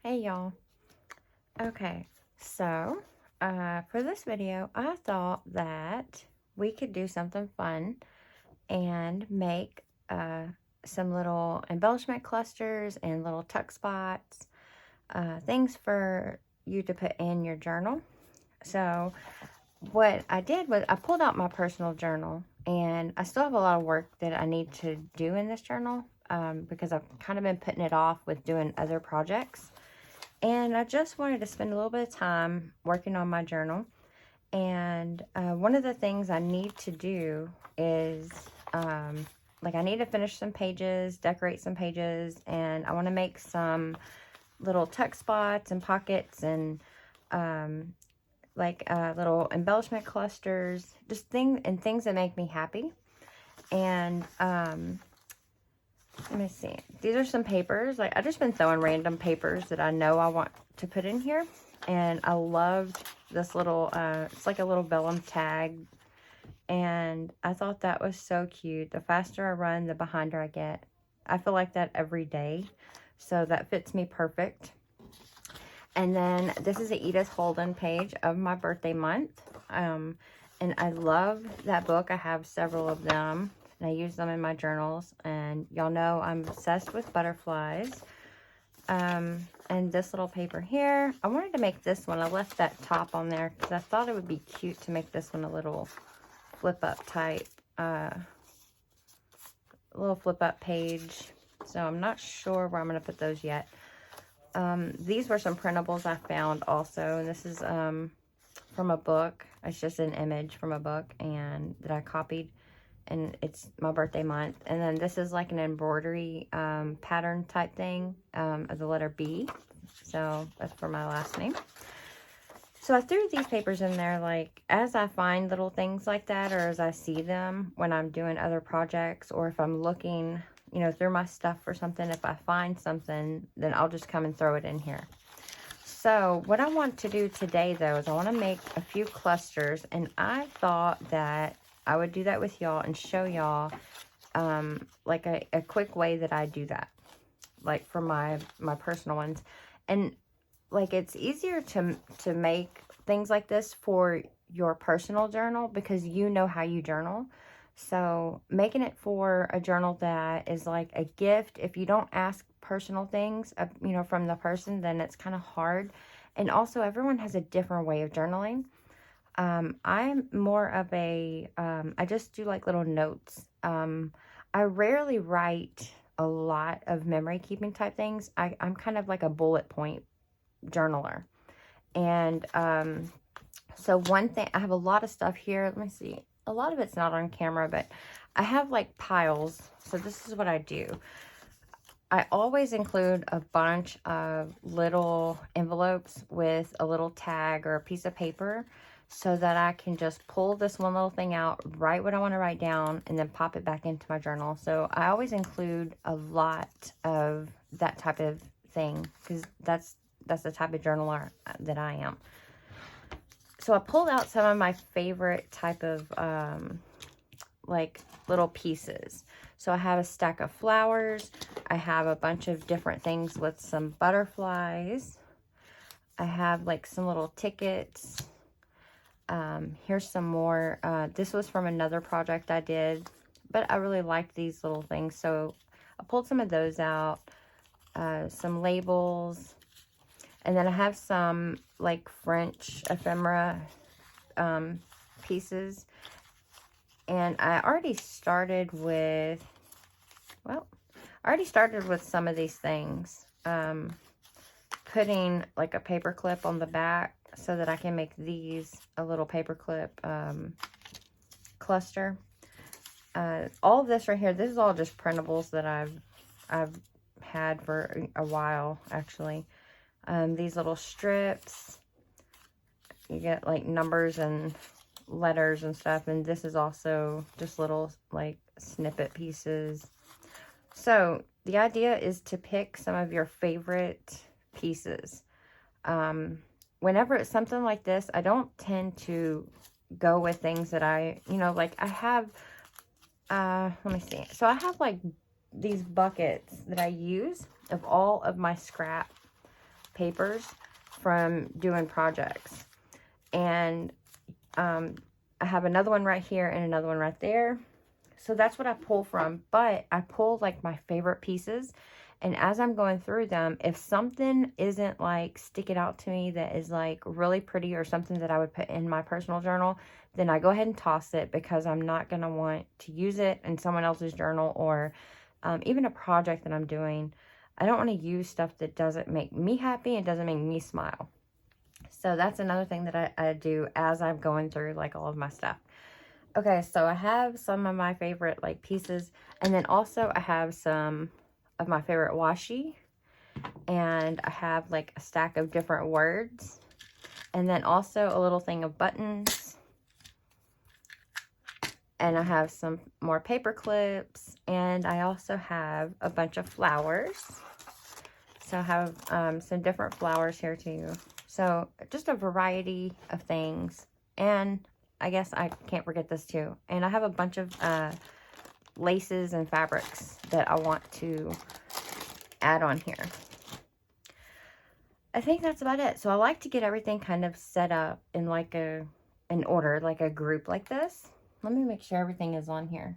Hey y'all. Okay, so for this video, I thought that we could do something fun and make some little embellishment clusters and little tuck spots, things for you to put in your journal. So what I did was I pulled out my personal journal, and I still have a lot of work that I need to do in this journal because I've kind of been putting it off with doing other projects. And I just wanted to spend a little bit of time working on my journal. And one of the things I need to do is, I need to finish some pages, decorate some pages, and I want to make some little tuck spots and pockets and, little embellishment clusters, just things that make me happy. And, let me see. These are some papers. I've just been throwing random papers that I know I want to put in here. And I loved this little, it's like a little vellum tag. And I thought that was so cute. The faster I run, the behinder I get. I feel like that every day. So that fits me perfect. And then this is the Edith Holden page of my birthday month. And I love that book. I have several of them. And I use them in my journals. And y'all know I'm obsessed with butterflies. And this little paper here. I wanted to make this one. I left that top on there because I thought it would be cute to make this one a little flip-up type. Little flip-up page. So I'm not sure where I'm going to put those yet. These were some printables I found also. And this is from a book. It's just an image from a book and that I copied. And it's my birthday month. And then this is like an embroidery pattern type thing of the letter B. So that's for my last name. So I threw these papers in there as I find little things like that, or as I see them when I'm doing other projects, or if I'm looking, through my stuff for something. If I find something, then I'll just come and throw it in here. So what I want to do today, though, is I want to make a few clusters. And I thought that I would do that with y'all and show y'all a quick way that I do that, for my personal ones. And it's easier to make things like this for your personal journal because you know how you journal. So making it for a journal that is like a gift, if you don't ask personal things from the person, then it's kind of hard. And also everyone has a different way of journaling. I'm more of a, I just do little notes. I rarely write a lot of memory keeping type things. I'm kind of like a bullet point journaler. And so one thing, I have a lot of stuff here. Let me see. A lot of it's not on camera, but I have piles. So this is what I do. I always include a bunch of little envelopes with a little tag or a piece of paper, so that I can just pull this one little thing out, write what I want to write down, and then pop it back into my journal. So I always include a lot of that type of thing because that's the type of journaler that I am. So I pulled out some of my favorite type of little pieces. So I have a stack of flowers. I have a bunch of different things with some butterflies. I have some little tickets. Here's some more. This was from another project I did, but I really liked these little things. So I pulled some of those out, some labels, and then I have some French ephemera, pieces. And I already started with, some of these things, putting a paper clip on the back, so that I can make these a little paperclip cluster. All of this right here, this is all just printables that I've had for a while, actually. These little strips, you get numbers and letters and stuff, and this is also just little snippet pieces. So the idea is to pick some of your favorite pieces. Whenever it's something like this, I don't tend to go with things that I have, let me see. So I have these buckets that I use of all of my scrap papers from doing projects. And I have another one right here and another one right there. So that's what I pull from, but I pull like my favorite pieces. And as I'm going through them, if something isn't like sticking out to me that is like really pretty or something that I would put in my personal journal, then I go ahead and toss it, because I'm not going to want to use it in someone else's journal, or even a project that I'm doing. I don't want to use stuff that doesn't make me happy and doesn't make me smile. So that's another thing that I do as I'm going through like all of my stuff. Okay, so I have some of my favorite like pieces, and then also I have some of my favorite washi, and I have like a stack of different words, and then also a little thing of buttons, and I have some more paper clips, and I also have a bunch of flowers. So I have some different flowers here too. So just a variety of things. And I guess I can't forget this too. And I have a bunch of laces and fabrics that I want to add on here. I think that's about it. So I like to get everything kind of set up in like an order, like a group like this. Let me make sure everything is on here.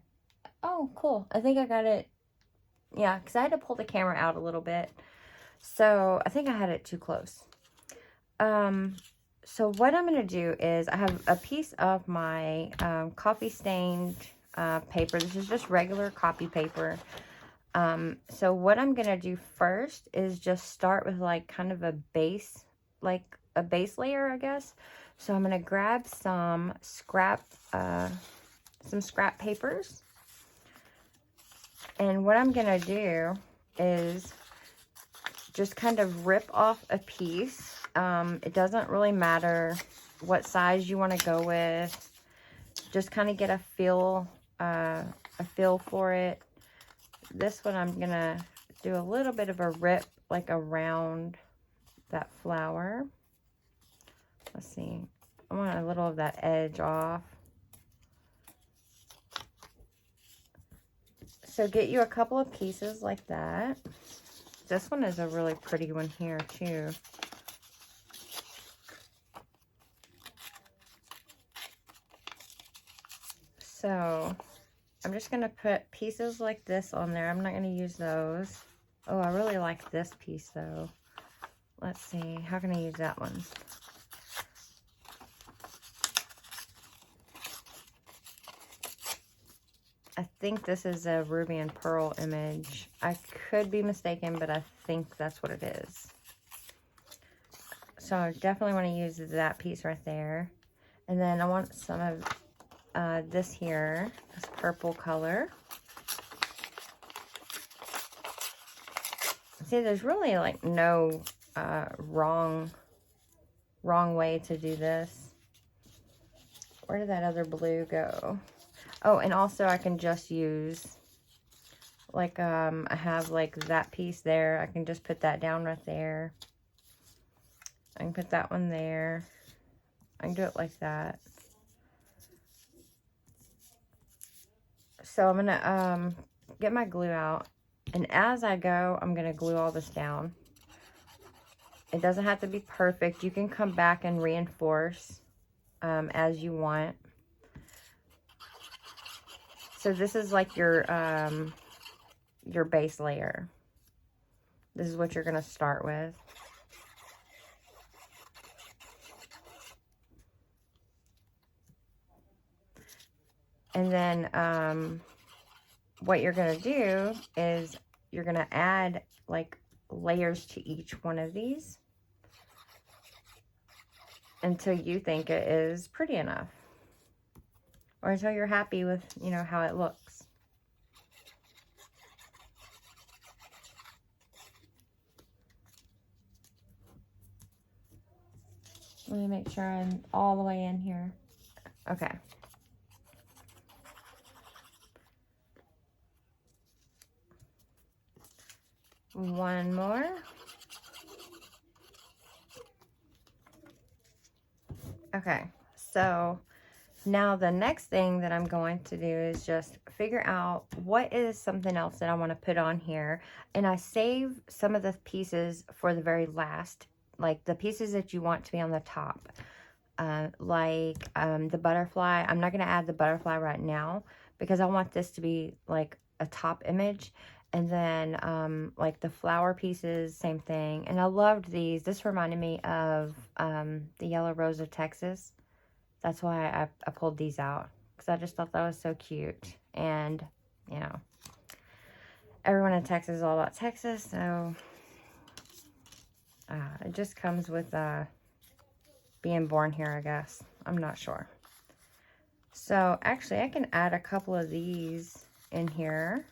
Oh, cool. I think I got it. Yeah, because I had to pull the camera out a little bit. So I think I had it too close. So what I'm going to do is I have a piece of my coffee stained paper. This is just regular copy paper. So what I'm going to do first is just start with like kind of a base, like a base layer, I guess. So I'm going to grab some scrap papers. And what I'm going to do is just kind of rip off a piece. It doesn't really matter what size you want to go with. Just kind of get a feel for it. This one I'm gonna do a little bit of a rip like around that flower. Let's see. I want a little of that edge off. So get you a couple of pieces like that. This one is a really pretty one here too. So I'm just going to put pieces like this on there. I'm not going to use those. Oh, I really like this piece though. Let's see. How can I use that one? I think this is a ruby and pearl image. I could be mistaken, but I think that's what it is. So I definitely want to use that piece right there. And then I want some of this here, this purple color. See, there's really like no wrong way to do this. Where did that other blue go? Oh, and also I can just use like I have like that piece there. I can just put that down right there. I can put that one there. I can do it like that. So I'm gonna get my glue out, and as I go, I'm gonna glue all this down. It doesn't have to be perfect. You can come back and reinforce as you want. So this is like your base layer. This is what you're gonna start with. And then what you're going to do is you're going to add like layers to each one of these until you think it is pretty enough, or until you're happy with, you know, how it looks. Let me make sure I'm all the way in here. Okay. One more. Okay, so now the next thing that I'm going to do is just figure out what is something else that I want to put on here. And I save some of the pieces for the very last. like the pieces that you want to be on the top. The butterfly. I'm not going to add the butterfly right now because I want this to be like a top image. And then like the flower pieces, same thing. And I loved these. This reminded me of the Yellow Rose of Texas. That's why I pulled these out, because I just thought that was so cute. And, you know, everyone in Texas is all about Texas, so it just comes with being born here, I guess. I'm not sure. So, actually, I can add a couple of these in here.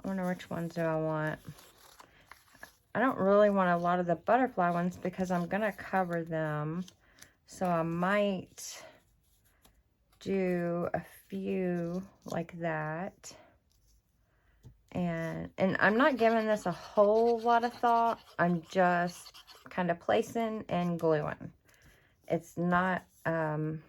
I wonder which ones do I want. I don't really want a lot of the butterfly ones because I'm going to cover them. So, I might do a few like that. And I'm not giving this a whole lot of thought. I'm just kind of placing and gluing. It's not, I'm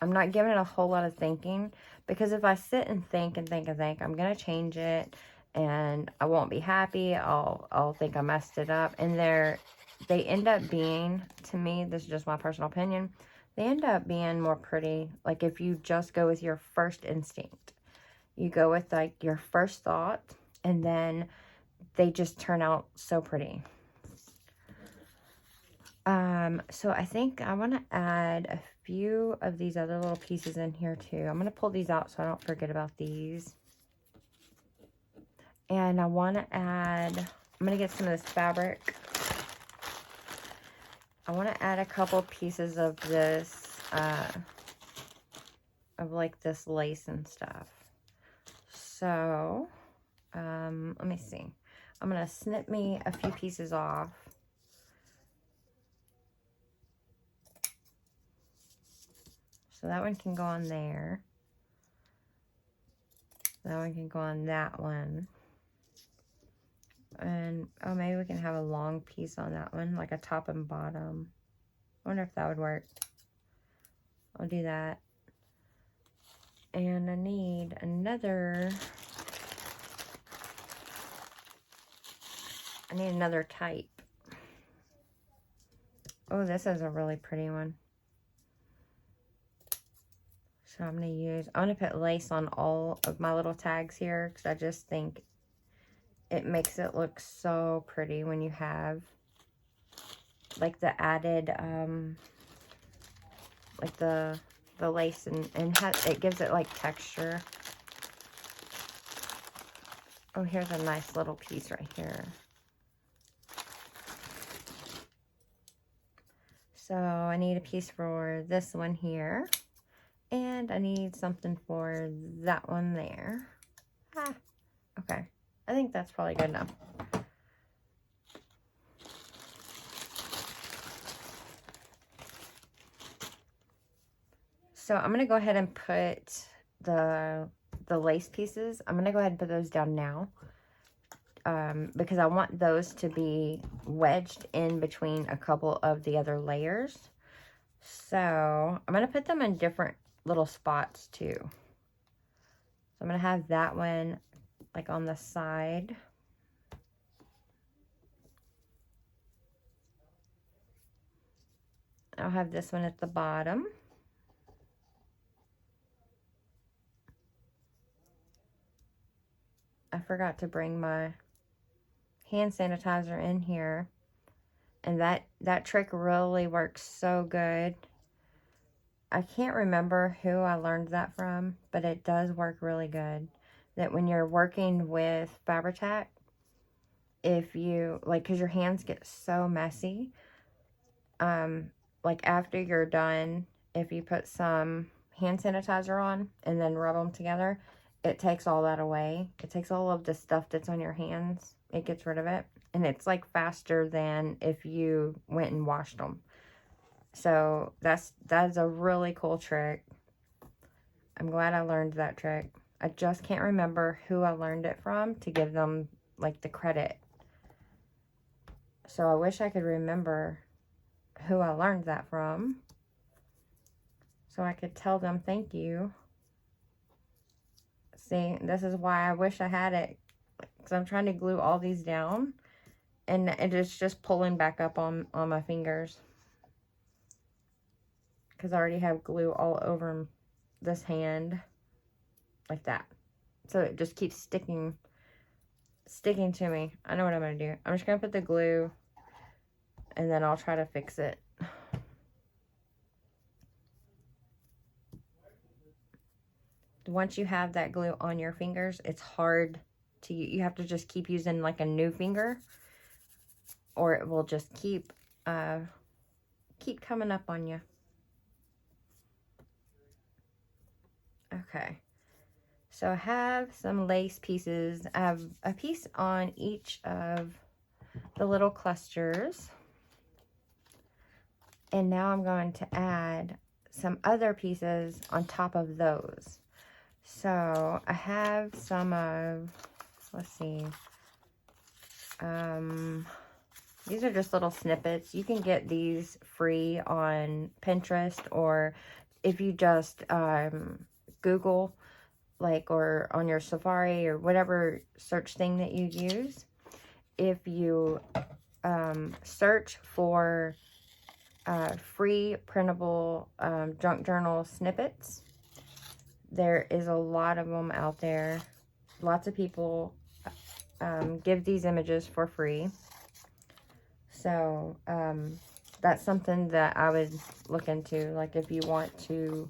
not giving it a whole lot of thinking, because if I sit and think and think and think, I'm going to change it and I won't be happy. I'll think I messed it up. And they end up being, to me, this is just my personal opinion, they end up being more pretty. Like if you just go with your first instinct. You go with like your first thought, and then they just turn out so pretty. So I think I want to add a few of these other little pieces in here too. I'm going to pull these out so I don't forget about these. And I want to add, I'm going to get some of this fabric. I want to add a couple pieces of this, of like this lace and stuff. So, let me see. I'm going to snip me a few pieces off. So that one can go on there. That one can go on that one. And, oh, maybe we can have a long piece on that one, like a top and bottom. I wonder if that would work. I'll do that. And I need another type. Oh, this is a really pretty one. So I'm going to put lace on all of my little tags here, because I just think it makes it look so pretty when you have like the added, like the lace, and it gives it like texture. Oh, here's a nice little piece right here. So I need a piece for this one here. And I need something for that one there. Okay. I think that's probably good enough. So I'm going to go ahead and put the lace pieces. I'm going to go ahead and put those down now. Because I want those to be wedged in between a couple of the other layers. So I'm going to put them in different little spots too. So I'm going to have that one like on the side. I'll have this one at the bottom. I forgot to bring my hand sanitizer in here, and that trick really works so good. I can't remember who I learned that from, but it does work really good. That when you're working with Fabri-Tac, if you, like, because your hands get so messy, like after you're done, if you put some hand sanitizer on and then rub them together, it takes all that away. It takes all of the stuff that's on your hands. It gets rid of it. And it's like faster than if you went and washed them. So that's a really cool trick. I'm glad I learned that trick. I just can't remember who I learned it from to give them like the credit. So I wish I could remember who I learned that from, so I could tell them thank you. See, this is why I wish I had it, because I'm trying to glue all these down And it is just pulling back up on my fingers. Because I already have glue all over this hand. Like that. So it just keeps sticking to me. I know what I'm going to do. I'm just going to put the glue. And then I'll try to fix it. Once you have that glue on your fingers, it's hard to, you have to just keep using like a new finger, or it will just keep coming up on you. Okay, so I have some lace pieces. I have a piece on each of the little clusters, and now I'm going to add some other pieces on top of those. So I have some of, let's see, these are just little snippets. You can get these free on Pinterest, or if you just Google, like, or on your Safari or whatever search thing that you use. If you search for free printable junk journal snippets, there is a lot of them out there. Lots of people give these images for free. So that's something that I would look into. Like if you want to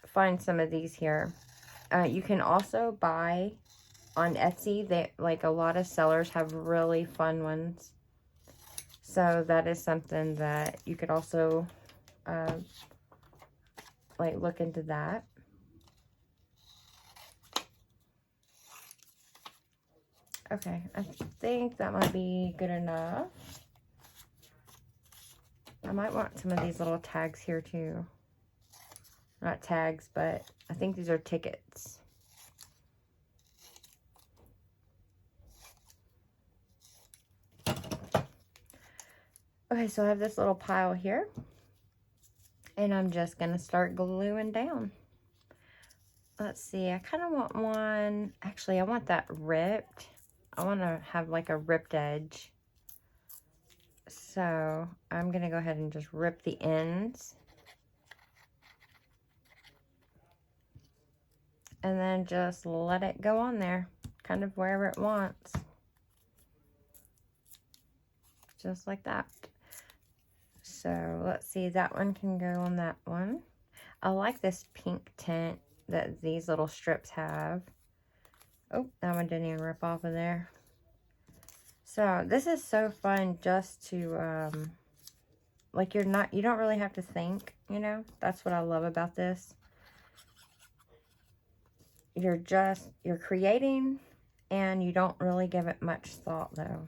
find some of these here. You can also buy on Etsy. They, like, a lot of sellers have really fun ones. So that is something that you could also like look into that. Okay, I think that might be good enough. I might want some of these little tags here too. Not tags, but I think these are tickets. Okay, so I have this little pile here. And I'm just going to start gluing down. Let's see, I kind of want one. Actually, I want that ripped. I want to have like a ripped edge. So I'm going to go ahead and just rip the ends. And then just let it go on there, kind of wherever it wants. Just like that. So let's see, that one can go on that one. I like this pink tint that these little strips have. Oh, that one didn't even rip off of there. So this is so fun just to, like, you don't really have to think, you know? That's what I love about this. You're creating, and you don't really give it much thought, though.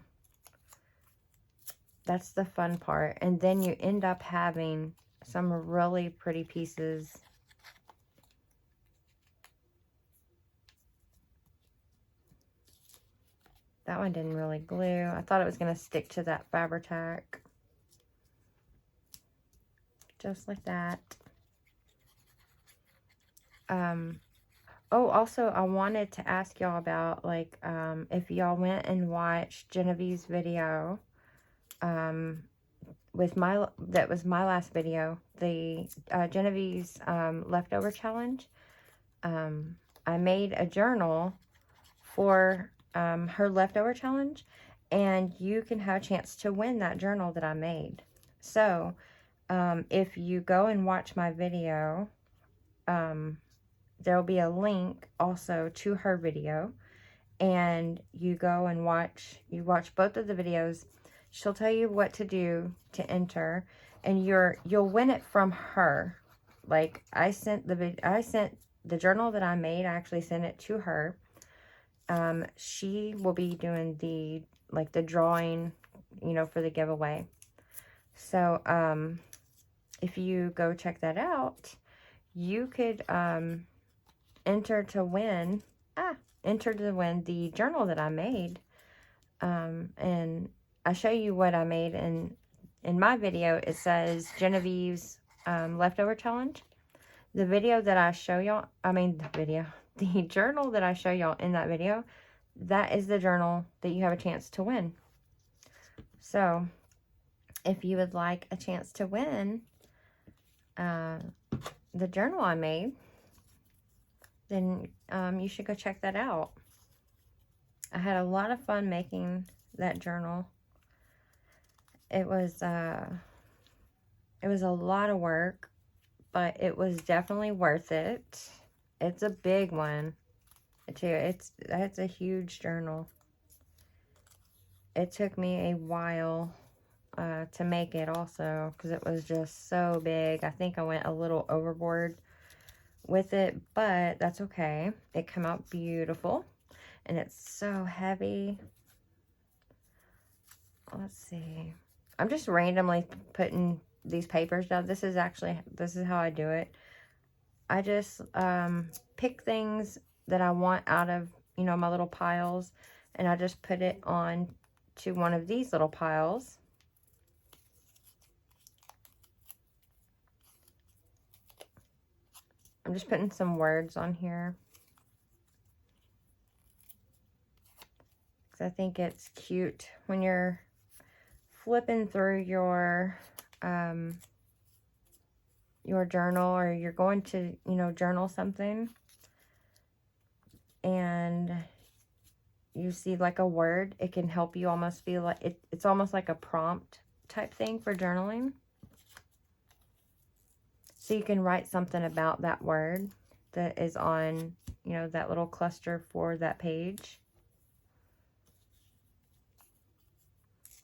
That's the fun part. And then you end up having some really pretty pieces. That one didn't really glue. I thought it was going to stick to that Fabri tack. Just like that. Oh, also, I wanted to ask y'all about, like, if y'all went and watched Genevieve's video, that was my last video, the Genevieve's leftover challenge. I made a journal for her leftover challenge, and you can have a chance to win that journal that I made. So if you go and watch my video, there'll be a link also to her video, and you go and watch both of the videos. She'll tell you what to do to enter, and you'll win it from her. Like, I sent the journal that I made, I actually sent it to her. She will be doing the drawing, you know, for the giveaway. So if you go check that out, you could enter to win the journal that I made. And I show you what I made in my video. It says Genevieve's leftover challenge. The video that I show y'all, the journal that I show y'all in that video, that is the journal that you have a chance to win. So if you would like a chance to win the journal I made, then you should go check that out. I had a lot of fun making that journal. It was a lot of work, but it was definitely worth it. It's a big one too. It's a huge journal. It took me a while to make it also, because it was just so big. I think I went a little overboard with it, but that's okay. It came out beautiful, and it's so heavy. Let's see. I'm just randomly putting these papers down. This is how I do it. I just pick things that I want out of, you know, my little piles, and I just put it on to one of these little piles. I'm just putting some words on here, because I think it's cute when you're flipping through your journal, or you're going to, you know, journal something, and you see like a word. It can help you almost feel like it's almost like a prompt type thing for journaling. So you can write something about that word that is on, you know, that little cluster for that page.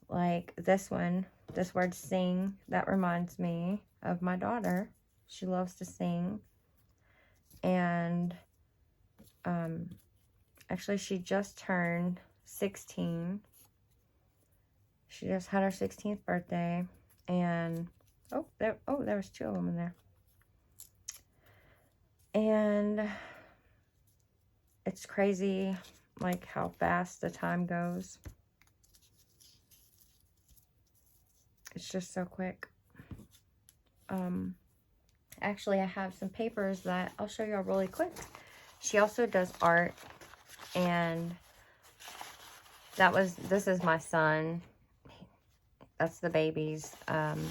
Like this one, this word sing, that reminds me of my daughter. She loves to sing. And actually she just turned 16. She just had her 16th birthday. And there was 2 of them in there. And it's crazy, like, how fast the time goes. It's just so quick. Actually, I have some papers that I'll show you all really quick. She also does art, and this is my son. That's the babies. And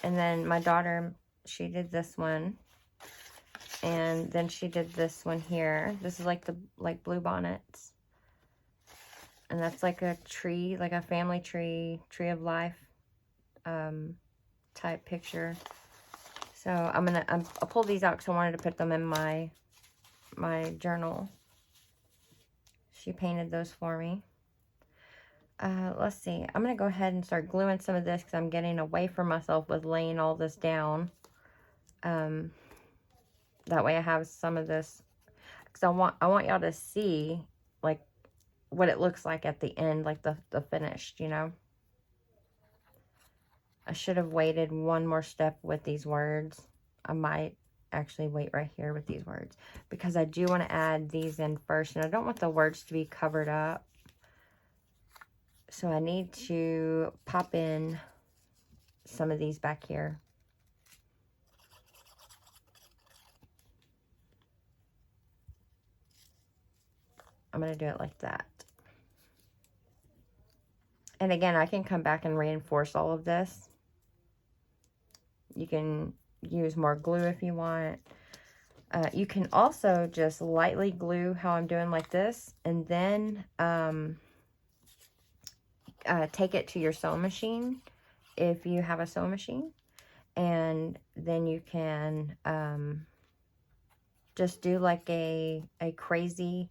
then my daughter, she did this one. And then she did this one here. This is like blue bonnets. And that's like a tree, like a family tree of life type picture. So I'll pull these out because I wanted to put them in my journal. She painted those for me. Let's see. I'm going to go ahead and start gluing some of this because I'm getting away from myself with laying all this down. That way I have some of this, because I want y'all to see like what it looks like at the end, like the finished, you know. I should have waited one more step with these words. I might actually wait right here with these words, because I do want to add these in first, and I don't want the words to be covered up. So I need to pop in some of these back here. I'm going to do it like that. And again, I can come back and reinforce all of this. You can use more glue if you want. You can also just lightly glue how I'm doing like this, and then take it to your sewing machine if you have a sewing machine. And then you can just do like a crazy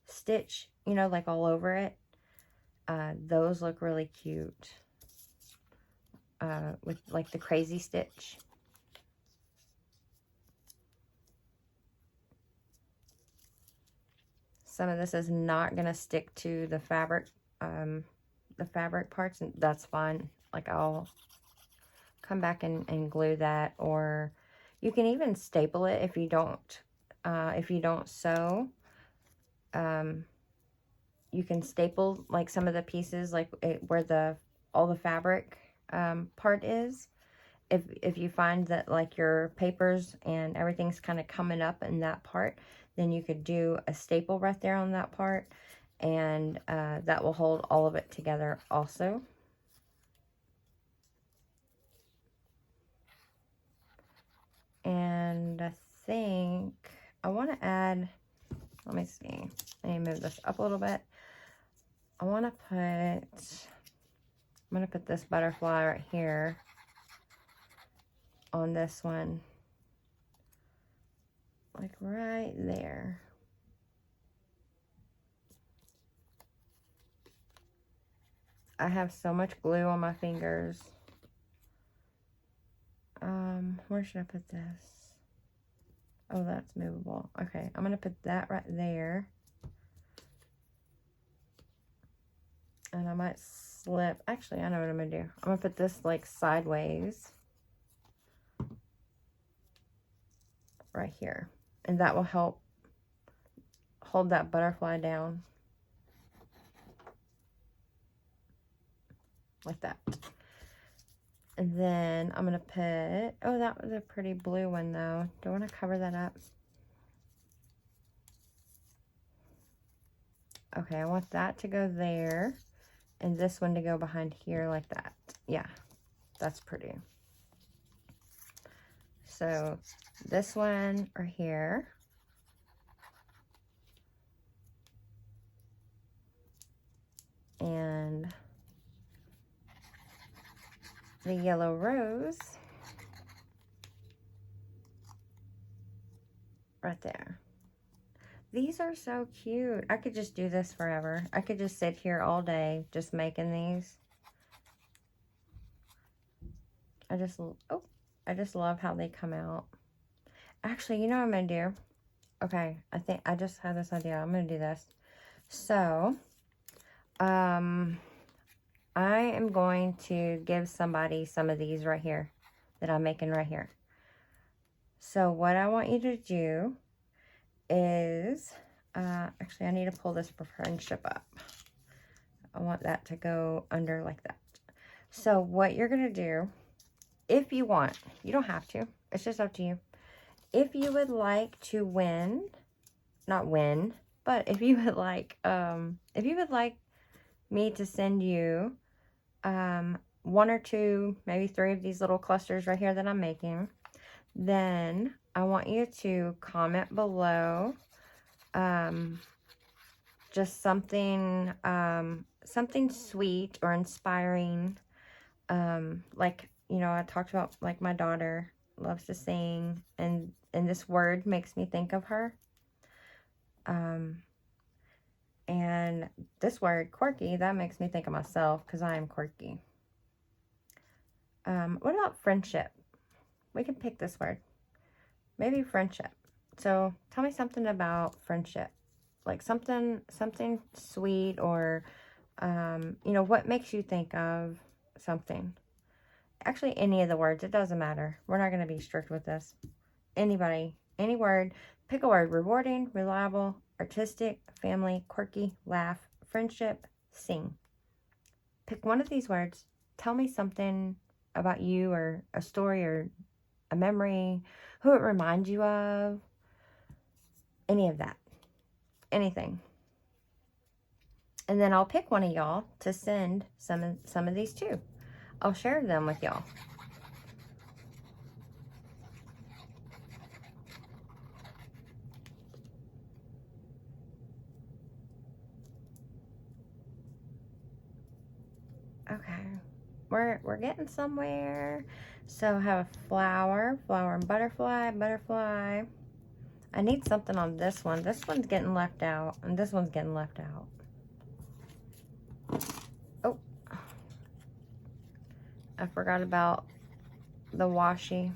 stitch, you know, like all over it. Those look really cute with like the crazy stitch. Some of this is not going to stick to the fabric parts, and that's fine. Like, I'll come back and glue that, or you can even staple it if you don't sew. You can staple like some of the pieces, like where all the fabric part is. If you find that like your papers and everything's kind of coming up in that part, then you could do a staple right there on that part, and that will hold all of it together also. And I think I want to add, let me see, let me move this up a little bit. I want to put, I'm going to put this butterfly right here on this one, like right there. I have so much glue on my fingers. Where should I put this? Oh, that's movable. Okay, I'm gonna put that right there. And I might slip, actually, I know what I'm gonna do. I'm gonna put this like sideways right here. And that will help hold that butterfly down. Like that. And then I'm going to put, oh, that was a pretty blue one though. Do I want to cover that up? Okay, I want that to go there. And this one to go behind here like that. Yeah, that's pretty. So this one right here. And the yellow rose right there. These are so cute. I could just do this forever. I could just sit here all day just making these. I just love how they come out. Actually, you know what I'm gonna do? Okay, I think I just had this idea. I'm gonna do this. So, I am going to give somebody some of these right here that I'm making right here. So what I want you to do is, actually I need to pull this for friendship up. I want that to go under like that. So what you're going to do, if you want, you don't have to, it's just up to you. If you would like to win, not win, but if you would like me to send you one or two, maybe 3 of these little clusters right here that I'm making, then I want you to comment below just something something sweet or inspiring, like, you know, I talked about, like, my daughter loves to sing, and this word makes me think of her. And this word, quirky, that makes me think of myself because I am quirky. What about friendship? We can pick this word. Maybe friendship. So tell me something about friendship. Like something sweet, or, you know, what makes you think of something. Actually, any of the words. It doesn't matter. We're not going to be strict with this. Anybody, any word. Pick a word. Rewarding, reliable, artistic, family, quirky, laugh, friendship, sing. Pick one of these words. Tell me something about you, or a story, or a memory, who it reminds you of, any of that, anything. And then I'll pick one of y'all to send some of these to. I'll share them with y'all. Okay, we're getting somewhere. So I have a flower and butterfly. I need something on this one. This one's getting left out, and this one's getting left out. Oh, I forgot about the washi.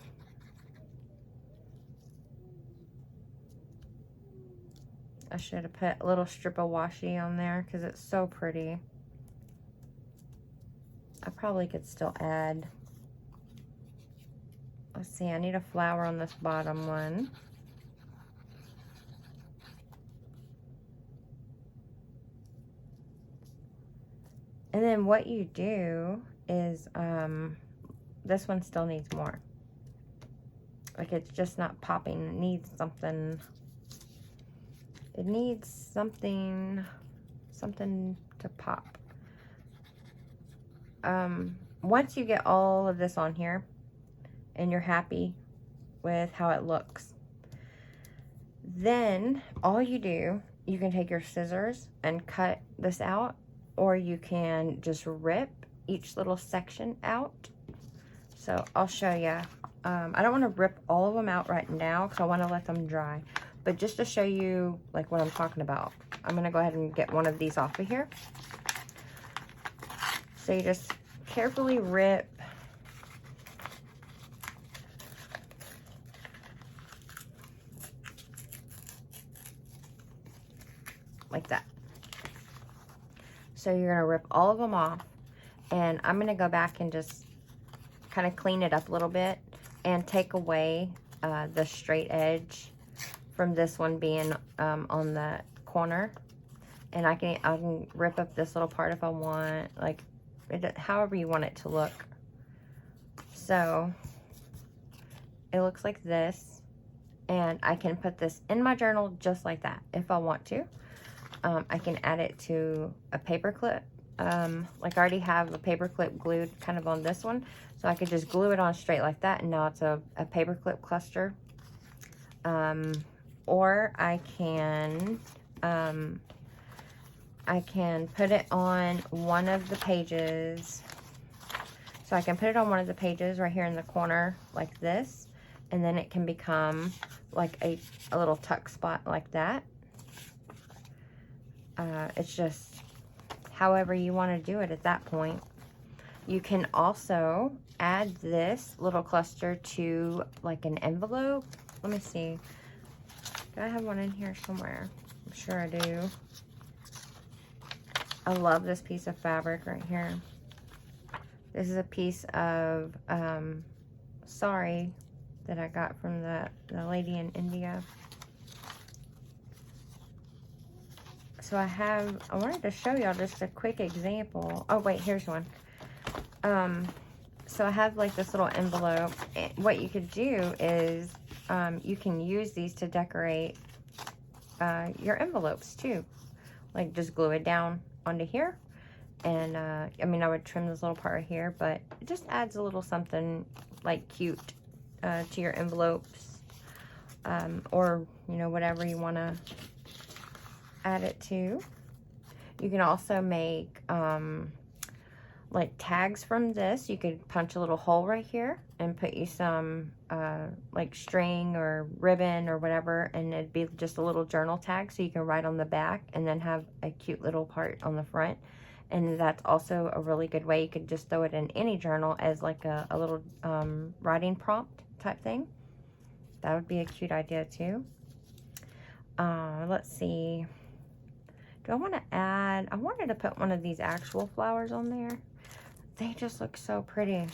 I should have put a little strip of washi on there because it's so pretty. I probably could still add. Let's see, I need a flower on this bottom one. And then what you do is, this one still needs more. Like, it's just not popping. It needs something. It needs something to pop. Once you get all of this on here and you're happy, with how it looks. Then all you do, you can take your scissors and cut this out, or you can just rip each little section out. So I'll show you. I don't want to rip all of them out right now because I want to let them dry. But just to show you like what I'm talking about, I'm going to go ahead and get one of these off of here. So you just carefully rip like that. So you're going to rip all of them off, and I'm going to go back and just kind of clean it up a little bit and take away the straight edge from this one being on the corner. And I can rip up this little part if I want, like however you want it to look. So it looks like this, and I can put this in my journal just like that if I want to. I can add it to a paper clip. Like I already have a paper clip glued kind of on this one, so I could just glue it on straight like that, and now it's a paper clip cluster. Or I can put it on one of the pages. So I can put it on one of the pages right here in the corner like this, and then it can become like a little tuck spot like that. It's just however you want to do it at that point. You can also add this little cluster to like an envelope. Let me see. Do I have one in here somewhere? I'm sure I do. I love this piece of fabric right here. This is a piece of sari that I got from the lady in India. So I wanted to show y'all just a quick example. Oh wait, here's one. So I have like this little envelope. What you could do is you can use these to decorate your envelopes too. Like just glue it down onto here. And I mean, I would trim this little part right here, but it just adds a little something like cute to your envelopes, or you know, whatever you want to add it to. You can also make like tags from this. You could punch a little hole right here and put you some like string or ribbon or whatever, and it'd be just a little journal tag, so you can write on the back and then have a cute little part on the front. And that's also a really good way. You could just throw it in any journal as like a little writing prompt type thing. That would be a cute idea too. Let's see. Do I want to add, I wanted to put one of these actual flowers on there. They just look so pretty.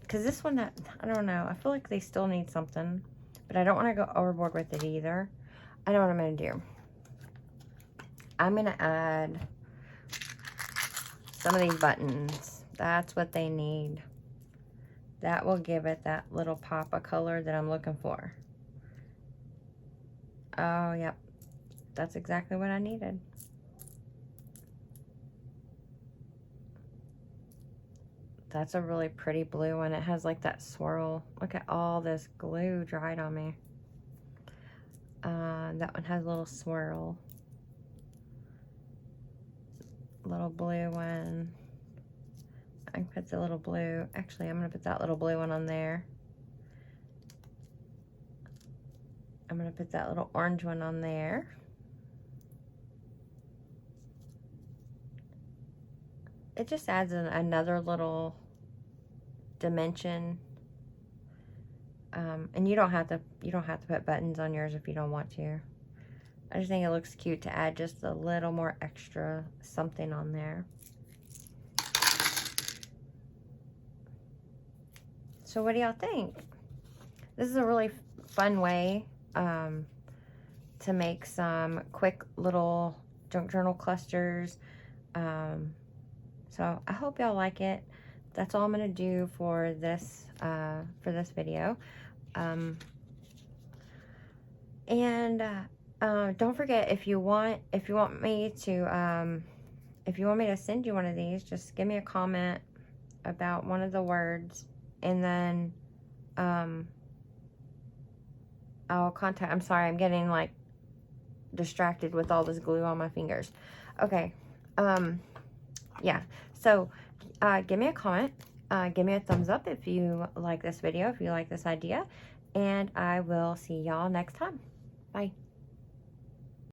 Because this one, I don't know. I feel like they still need something. But I don't want to go overboard with it either. I know what I'm going to do. I'm going to add some of these buttons. That's what they need. That will give it that little pop of color that I'm looking for. Oh, yep. That's exactly what I needed. That's a really pretty blue one. It has like that swirl. Look at all this glue dried on me. That one has a little swirl. Little blue one. I can put the little blue. Actually, I'm going to put that little blue one on there. I'm going to put that little orange one on there. It just adds another little dimension. And you don't have to put buttons on yours if you don't want to. I just think it looks cute to add just a little more extra something on there. So what do y'all think? This is a really fun way to make some quick little junk journal clusters. So I hope y'all like it. That's all I'm gonna do for this video. Don't forget, if you want me to send you one of these, just give me a comment about one of the words, and then I'll contact, I'm sorry, I'm getting like distracted with all this glue on my fingers. Okay, yeah, so give me a comment, give me a thumbs up if you like this video, if you like this idea, and I will see y'all next time. Bye.